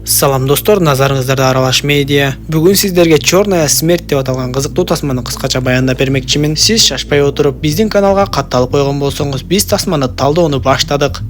Салам достор, назарыңыздарда Аралаш медиа. Бүгүн сиздерге Черная смерть деп аталган кызыктуу тасманы кыскача баяндап бермекчимин. Сиз шашпай отуруп биздин каналга катталып койгон болсоңуз, биз тасманы талдоону баштадык.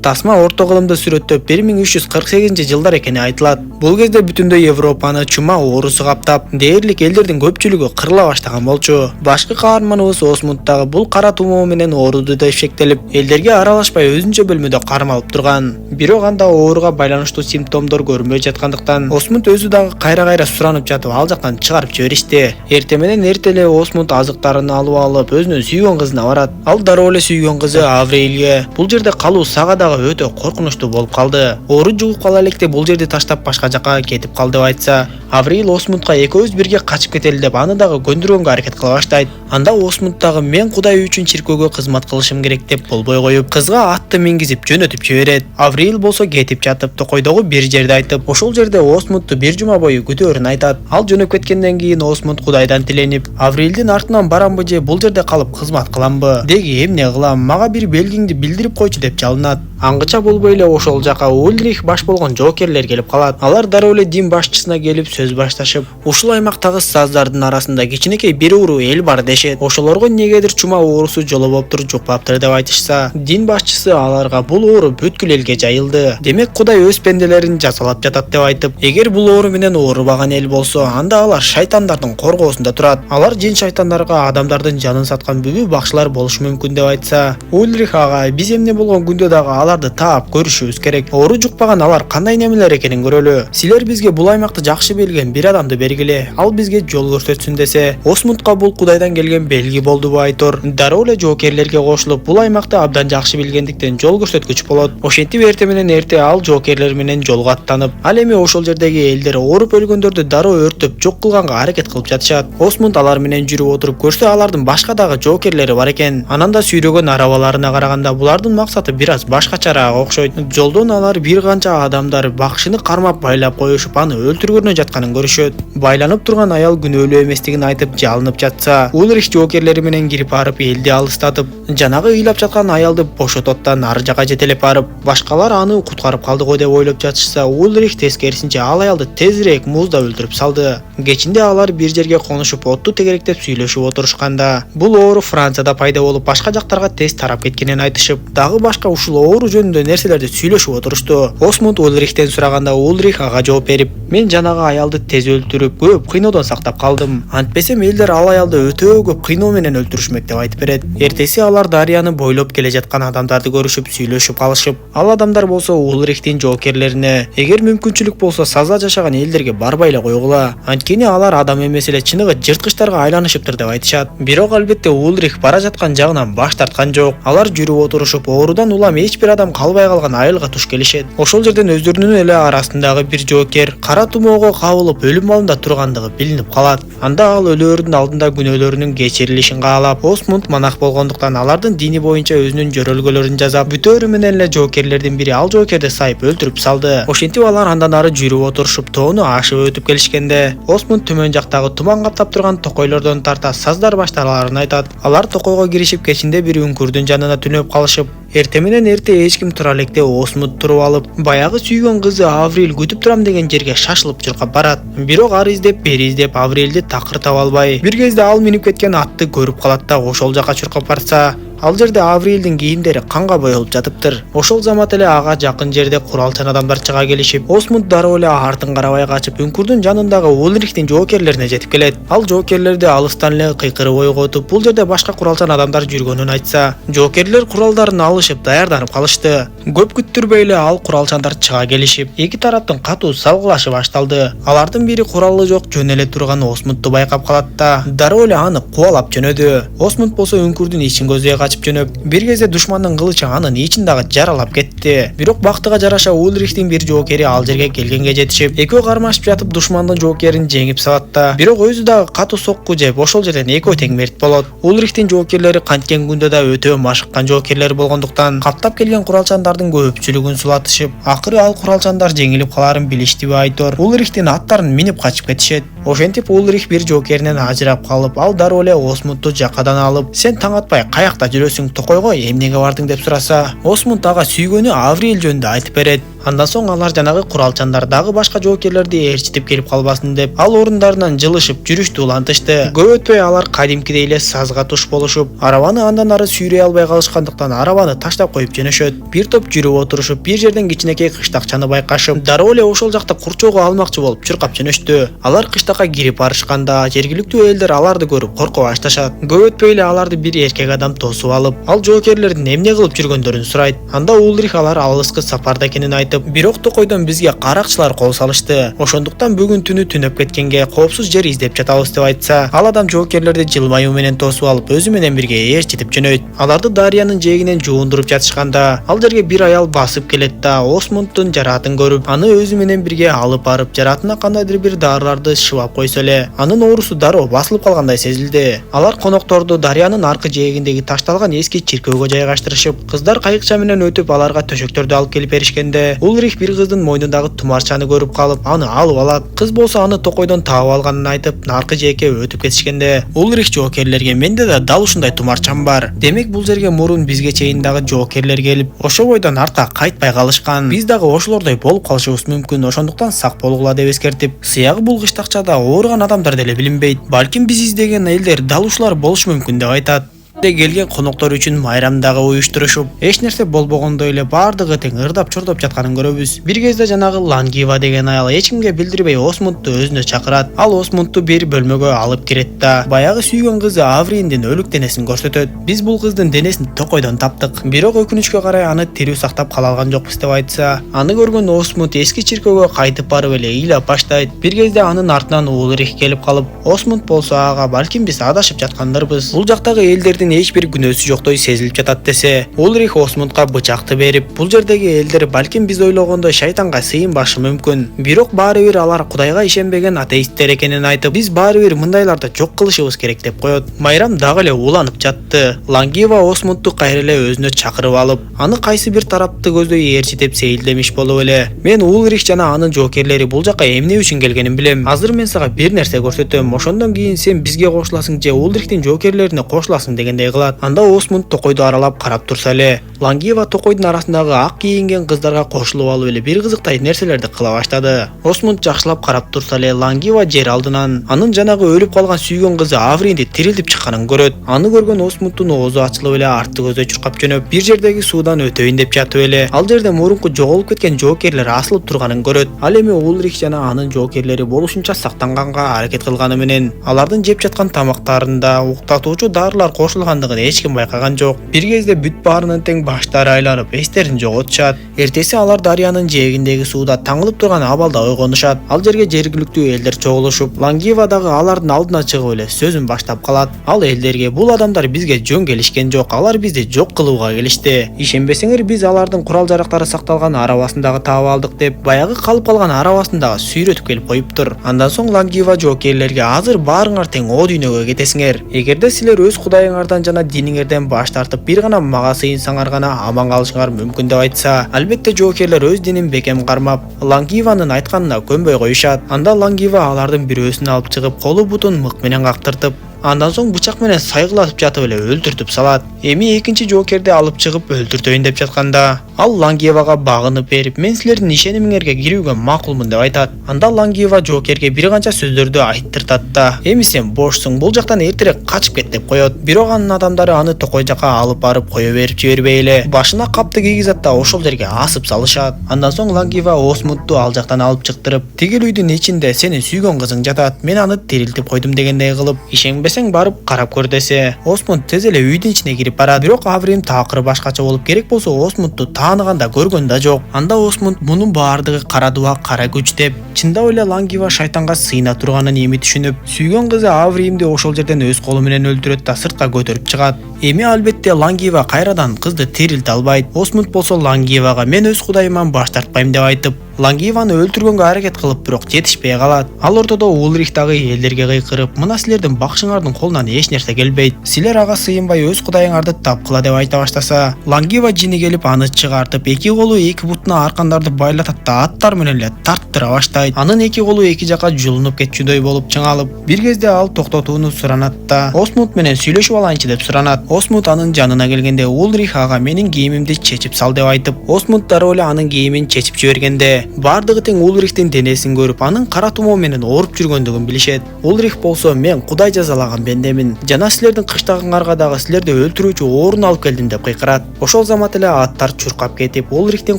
Тасма орто кылымда сүрөттөп 1348 жылдар экени айтылат. Бул кезде бүтүндөй Европаны чума оорусу каптап, дээрлик элдердин көпчүлүгү кырыла баштаган болчу. Башкы каарманыбыз Осмундтагы бул кара тумоо менен ооруду да шектелип, элдерге аралашпай өзүнчө бөлмөдө кармалып турган. Бирок анда ооруга байланыштуу симптомдор көрүнбөй жаткандыктан, Осмунд өзү дагы кайра-кайра суранып жатып, ал жактан чыгарып жиберишти. Эртең менен эрте эле Осмунд азыктарын алып өзүнүн сүйгөн кызына барат. Ал дароо эле сүйгөн кызы Аврилге бул жерде калуу сага өтө коркунучтуу болуп калды. Оору жугуп кала электе бул жерди таштап башка жакка кетип кал деп айтса, Аврил Осмундга экөөбүз бирге качып кетели деп аны дагы көндүргөнгө аракет кыла баштайт. Анда Осмунд дагы мен Кудай үчүн чиркөөгө кызмат кылышым керек деп болбой коюп, кызга атты мингизип жөнөтүп жиберет. Аврил болсо кетип жатып, токойдогу бир жерди айтып, ошол жерде Осмундту бир жума бою күтөөрүн айтат. Ал жөнөп кеткенден кийин Осмунд Кудайдан тиленип, Аврилдин артынан барамбы же бул жерде калып кызмат кыламбы? Деги эмне кылам? Мага бир белгиңди билдирип койчу деп жалынат. Аңгыча болбой эле ошол жака Ульрих баш болгон жоокерлер келип калат. Алар дароо эле дин башчысына келип сөз башташып, ушул аймактагы саздардын арасында кичинекей бир уруу эл бар дешет. Ошолорго негедир чума оорусу жолобоптур, жукпаптыр деп айтышса, дин башчысы аларга бул оору бүткүл элге жайылды. Демек Кудай өз пенделерин жазалап жатат деп айтып, эгер бул оору менен оорубаган эл болсо, анда алар шайтандардын коргоосунда турат. Алар жин шайтандарга адамдардын жанын саткан бүбү бакчылар болушу мүмкүн деп айтса, Ульрих ага, биз эмне болгон күндө дагы аларды таап көрүшүбүз керек. Оору жукпаган алар кандай немелер экенин көрөлү. Силер бизге бул аймакты жакшы билген бир адамды бергиле, ал бизге жол көрсөтсүн десе, Осмундга бул Кудайдан келген белги болдубу айтор. Дароо эле жоокерлерге кошулуп, бул аймакты абдан жакшы билгендиктен жол көрсөткүч болот. Ошентип эртең менен эрте ал жоокерлер менен жолго аттанып, ал эми ошол жердеги элдер ооруп өлгөндөрдү дароо өртөп жок кылганга аракет кылып жатышат. Осмунд алар менен жүрүп отуруп көрсө, алардын башка дагы жоокерлери бар экен. Анан да сүйрөгөн арабаларына караганда булардын максаты бир аз башкачараак окшойт. Жолдон алар бир канча адамдар бакчыны кармап байлап коюшуп, аны өлтүргөнү жатканын көрүшөт. Байланып турган аял күнөөлүү эместигин айтып жалынып жатса, Ульрих жоокерлери менен кирип барып элди алыстатып, жанагы ыйлап жаткан аялды бошототтан ары жака жетелеп барып, башкалар аны куткарып калды го деп ойлоп жатышса, Ульрих тескерисинче ал аялды тезирээк музда өлтүрүп салды. Кечинде алар бир жерге конушуп отту тегеректеп сүйлөшүп отурушканда, бул оору Францияда пайда болуп, башка жактарга тез тарап кеткенин айтышып, дагы башка ушул оору жөнүндө нерселерди сүйлөшүп отурушту. Осмунд Ульрихтен сураганда, Ульрих ага жооп берип, мен жанагы аялды тез өлтүрүп, көп кыйноодон сактап калдым. Антпесем элдер ал аялды өтө көп кыйноо менен өлтүрүшмөк деп айтып берет. Эртеси алар дарыяны бойлоп келе жаткан адамдарды көрүшүп, сүйлөшүп калышып, ал адамдар болсо Ульрихтин жоокерлерине, эгер мүмкүнчүлүк болсо сазда жашаган элдерге барбай эле койгула, анткени алар адам эмес эле чыныгы жырткычтарга айланышыптыр деп айтышат. Бирок албетте Ульрих бара жаткан жагынан баш тарткан жок. Алар жүрүп отурушуп, оорудан улам эч бир адам калбай калган айылга туш келишет. Ошол жерден өздөрүнүн эле арасындагы бир жоокер кара тумоого кабылып өлүм алдында тургандыгы билинип калат. Анда ал өлөөрдүн алдында күнөөлөрүнүн кечирилишин каалап, Осмунд монах болгондуктан алардын дини боюнча өзүнүн жөрөлгөлөрүн жазап, бүтөөрү менен эле жоокерлердин бири ал жоокерди сайып өлтүрүп салды. Ошентип алар андан ары жүрүп отурушуп, тоону ашып өтүп келишкенде, Осмунд төмөн жактагы туман каптап турган токойлордон тарта саздар башталарын айтат. Алар токойго киришип, кечинде бир үңкүрдүн жанына түнөп калышып, эртең менен эрте эч ким тура электе Осмунд туруп алып, баягы сүйгөн кызы Аврил күтүп турам деген жерге шашылып чуркап барат. Бирок ары издеп, бери издеп Аврилди такыр таба албай, бир кезде ал минип кеткен атты көрүп калат да ошол жака чуркап барса, ал жерде Аврилдин кийимдери канга боелуп жатыптыр. Ошол замат эле ага жакын жерде куралчан адамдар чыга келишип, Осмунд дароо эле артын карабай качып, үңкүрдүн жанындагы Ульрихтин жоокерлерине жетип келет. Ал жоокерлерди алыстан эле кыйкырып ойготуп, бул жерде башка куралчан адамдар жүргөнүн айтса, жоокерлер куралдарын алышып даярданып калышты. Көп күттүрбөй эле ал куралчандар чыга келишип, эки тараптын катуу салгылашы башталды. Алардын бири куралы жок жөн эле турган Осмундту байкап калат да дароо эле аны кубалап жөнөдү. Осмунд болсо үңкүрдүн ичин көздөй жөнөп, бир кезде душмандын кылычы анын ичин дагы жаралап кетти. Бирок бактыга жараша Ульрихтин бир жоокери ал жерге келгенге жетишип, экөө кармашып жатып душмандын жоокерин жеңип салат да, бирок өзү дагы катуу сокку жеп, ошол жерден экөө тең мерт болот. Ульрихтин жоокерлери канткен күндө да өтө машыккан жоокерлер болгондуктан, каптап келген куралчандардын көпчүлүгүн сулатышып, акыры ал куралчандар жеңилип каларын билиштиби айтор. Ульрихтин аттарын минип качып кетишет. Ошентип Ульрих бир жоокеринен ажырап калып, ал дароо эле Осмундту жакадан алып, сен таң атпай каякта жүрөсүң, токойго эмнеге бардың деп сураса, Осмунд ага сүйгөнү Аврил жөнүндө айтып берет. Андан соң алар жанагы куралчандар дагы башка жоокерлерди ээрчитип келип калбасын деп ал орундарынан жылышып жүрүштү улантышты. Көп өтпөй алар кадимкидей эле сазга туш болушуп, арабаны андан ары сүйрөй албай калышкандыктан арабаны таштап коюп жөнөшөт. Бир топ жүрүп отурушуп, бир жерден кичинекей кыштакчаны байкашып, дароо эле ошол жакта курчоого алмакчы болуп чуркап жөнөштү. Алар кыштакка кирип барышканда жергиликтүү элдер аларды көрүп коркуп башташат. Көп өтпөй эле аларды бир эркек адам тосуп алып, ал жоокерлердин эмне кылып жүргөндөрүн сурайт. Анда Ульрих алар алыскы сапарда экенин айтып, бирок Токойдон бизге каракчылар кол салышты. Ошондуктан бүгүн түнү түнөп кеткенге коопсуз жер издеп жатабыз деп айтса, ал адам жоокерлерди жылмаюу менен тосуп алып, өзү менен бирге ээрчитип жөнөйт. Аларды дарыянын жээгинен жуундуруп жатышканда, ал жерге бир аял басып келет да Осмундтун жараатын көрүп, аны өзү менен бирге алып барып, жараатына кандайдыр бир дарыларды шыбап койсо эле, анын оорусу дароо басылып калгандай сезилди. Алар конокторду дарыянын аркы жээгиндеги ташталган эски чиркөөгө жайгаштырышып, кыздар кайыкча менен өтүп аларга төшөктөрдү алып келип беришкенде, Ульрих бир кыздын мойнундагы тумарчаны көрүп калып, аны алып алат. Кыз болсо аны Токойдон таап алганын айтып, наркы жээкке өтүп кетишкенде, Ульрих жоокерлерге менде да дал ушундай тумарчам бар. Демек бул жерге мурун бизге чейин дагы жоокерлер келип, ошол бойдон артка кайтпай калышкан. Биз дагы ошолордой болуп калышыбыз мүмкүн, ошондуктан сак болгула деп эскертип, сыягы бул кыштакчада ооруган адамдар деле билинбейт. Балким биз издеген элдер дал ушулар болушу мүмкүн деп айтат. Келген коноктор үчүн майрам дагы уюштурушуп, эч нерсе болбогондой эле бардыгы тең ырдап чордоп жатканын көрөбүз. Бир кезде жанагы Лангива деген аял эч кимге билдирбей Осмундту өзүнө чакырат. Ал Осмундту бир бөлмөгө алып кирет да баягы сүйгөн кызы Авриндин өлүк денесин көрсөтөт. Биз бул кыздын денесин Токойдон таптык, бирок өкүнүчкө карай аны тирүү сактап кала алган жокпуз деп айтса, аны көргөн Осмунд эски чиркөөгө кайтып барып эле ыйлап баштайт. Бир кезде анын артынан Ульрих келип калып, Осмунд болсо ага балким биз адашып жаткандырбыз, бул жактагы элдердин эч бир күнөөсү жоктой сезилип жатат десе, Ульрих Осмундга бычакты берип, бул жердеги элдер балким биз ойлогондой шайтанга сыйынбашы мүмкүн, бирок баары бир алар Кудайга ишенбеген атеисттер экенин айтып, биз баары бир мындайларды жок кылышыбыз керек деп коет. Майрам дагы эле уланып жатты. Лангива Осмундту кайра эле өзүнө чакырып алып, аны кайсы бир тарапты көздөй ээрчитип сейилдемиш болуп эле, мен Ульрих жана анын жоокерлери бул жака эмне үчүн келгенин билем. Азыр мен сага бир нерсе көрсөтөм, ошондон кийин сен бизге кошуласың же Ульрихтин жоокерлерине кошуласың дегендей кылат. Анда Осмунд Токойду аралап карап турса эле, Лангива Токойдун арасындагы ак кийинген кыздарга кошулуп алып эле бир кызыктай нерселерди кыла баштады. Осмунд жакшылап карап турса эле, Лангива жер алдынан анын жанагы өлүп калган сүйгөн кызы Авринди тирилтип чыкканын көрөт. Аны көргөн Осмундтун оозу ачылып эле арты көздөй чуркап жөнөп, бир жердеги суудан өтөйүн деп жатып эле, ал жерде мурунку жоголуп кеткен жоокерлер асылып турганын көрөт. Ал эми Ульрих жана анын жоокерлери болушунча сактанганга аракет кылганы менен, алардын жеп жаткан тамактарында уктатуучу дарылар кошулгандыгын эч ким байкаган жок. Бир кезде бүт баарынын тең баштары айланып, эстерин жоготушат. Эртеси алар дарыянын жээгиндеги сууда таңылып турган абалда ойгонушат. Ал жерге жергиликтүү элдер чогулушуп, Лангива дагы алардын алдына чыгып эле сөзүн баштап калат. Ал элдерге бул адамдар бизге жөн келишкен жок, алар бизди жок кылууга келишти. Ишенбесеңер, биз алардын курал жарактары сакталган арабасын дагы таап алдык деп, баягы калып калган арабасын дагы сүйрөтүп келип коюптур. Андан соң Лангива жоокерлерге азыр баарыңар тең о дүйнөгө кетесиңер. Эгерде силер өз кудайыңардан жана диниңерден баш тартып бир гана мага сыйынсаңар гана аман калышыңар мүмкүн деп айтса, албетте жоокерлер өз динин бекем кармап, Лангиванын айтканына көнбөй коюшат. Анда Лангива алардын бирөөсүн алып чыгып, колу бутун мык менен кактыртып, андан соң бычак менен сайгылатып жатып эле өлтүртүп салат. Эми экинчи жоокерди алып чыгып өлтүртөйүн деп жатканда, ал Лангивага багынып берип, мен силердин ишенимиңерге кирүүгө макулмун деп айтат. Анда Лангива жоокерге бир канча сөздөрдү айттыртат да, эми сен бошсуң, бул жактан эртерээк качып кет деп коет. Бирок анын адамдары аны Токой жака алып барып кое берип жибербей эле, башына капты кийгизат да ошол жерге асып салышат. Андан соң Лангива Осмундту ал жактан алып чыктырып, тигил үйдүн ичинде сенин сүйгөн кызың жатат, мен аны тирилтип койдум дегендей кылып, ишенбесең барып карап көр десе, Осмунд тез эле үйдүн ичине кирип барат. Бирок Аврим такыры башкача болуп, керек болсо Осмундту тааныганда көргөн да жок. Анда Осмунд мунун баардыгы кара дуба, кара күч деп, чындап эле Лангива шайтанга сыйына турганын эми түшүнүп, сүйгөн кызы Авримди ошол жерден өз колу менен өлтүрөт да сыртка көтөрүп чыгат. Эми албетте Лангива кайрадан кызды тирилте албайт. Осмунд болсо Лангивага мен өз кудайыман баш тартпайм деп айтып, Лангиваны өлтүргөнгө аракет кылып, бирок жетишпей калат. Ал ортодо Ульрих дагы элдерге кыйкырып, мына силердин бакшыңардын колунан эч нерсе келбейт. Силер ага сыйынбай өз кудайыңарды тапкыла деп айта баштаса, Лангива жини келип аны чыгартып, эки колу эки бутуна аркандарды байлатат да аттар менен эле тарттыра баштайт. Анын эки колу эки жака жулунуп кетчүдөй болуп чыңалып, бир кезде ал токтотууну суранат да Осмунд менен сүйлөшүп алайынчы деп суранат. Осмунд анын жанына келгенде Ульрих ага менин кийимимди чечип сал деп айтып, Осмунд дароо эле анын кийимин чечип жибергенде, бардыгы тең Ульрихтин денесин көрүп, анын кара тумоо менен ооруп жүргөндүгүн билишет. Ульрих болсо, мен кудай жазалаган бендемин. Жана силердин кыштагыңарга дагы силерди өлтүрүүчү оорун алып келдим деп кыйкырат. Ошол замат эле аттар чуркап кетип, Ульрихтин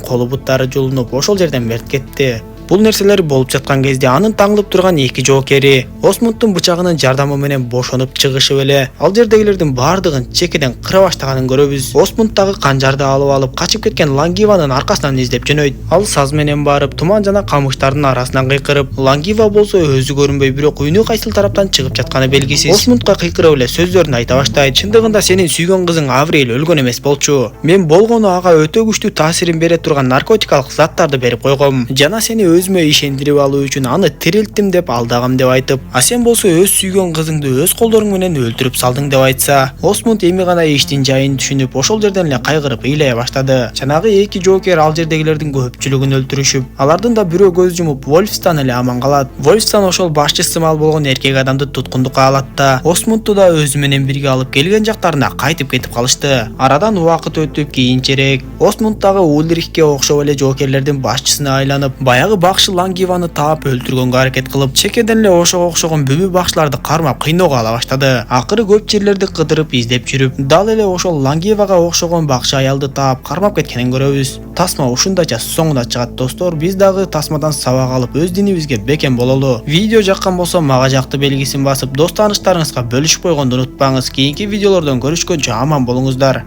колу буттары жулунуп, ошол жерден мерт кетти. Бул нерселер болуп жаткан кезде анын таңылып турган эки жоокери Осмундтун бычагынын жардамы менен бошонуп чыгышып эле ал жердегилердин бардыгын чекеден кыра баштаганын көрөбүз. Осмунд дагы канжарды алып качып кеткен Лангиванын аркасынан издеп жөнөйт. Ал саз менен барып туман жана камыштардын арасынан кыйкырып, Лангива болсо өзү көрүнбөй, бирок үнү кайсыл тараптан чыгып жатканы белгисиз. Осмундга кыйкырып эле сөздөрүн айта баштайт. Чындыгында сенин сүйгөн кызың Авриэль өлгөн эмес болчу. Мен болгону ага өтө күчтүү таасирин бере турган наркотикалык заттарды берип койгом. Жана сени өзүмө ишендирип алуу үчүн аны тирилттим деп алдагам деп айтып, а сен болсо өз сүйгөн кызыңды өз колдоруң менен өлтүрүп салдың деп айтса, Осмунд эми гана иштин жайын түшүнүп, ошол жерден эле кайгырып ыйлая баштады. Жанагы эки жоокер ал жердегилердин көпчүлүгүн өлтүрүшүп, алардын да бирөө көз жумуп Вольфстан эле аман калат. Вольфстан ошол башчы сымал болгон эркек адамды туткундукка алат да Осмундту да өзү менен бирге алып келген жактарына кайтып кетип калышты. Арадан убакыт өтүп, кийинчерээк Осмунд дагы Ульрихке окшоп эле жоокерлердин башчысына айланып, баягы бакшы Лангиваны таап өлтүргөнгө аракет кылып, чекеден эле ошого окшогон бүбү бакшыларды кармап кыйноого ала баштады. Акыры көп жерлерди кыдырып издеп жүрүп, дал эле ошол Лангивага окшогон бакшы аялды таап кармап кеткенин көрөбүз. Тасма ушундайча соңуна чыгат достор. Биз дагы тасмадан сабак алып өз динибизге бекем бололу. Видео жаккан болсо мага жакты белгисин басып, дос тааныштарыңызга бөлүшүп койгонду унутпаңыз. Кийинки видеолордон көрүшкөнчө аман болуңуздар.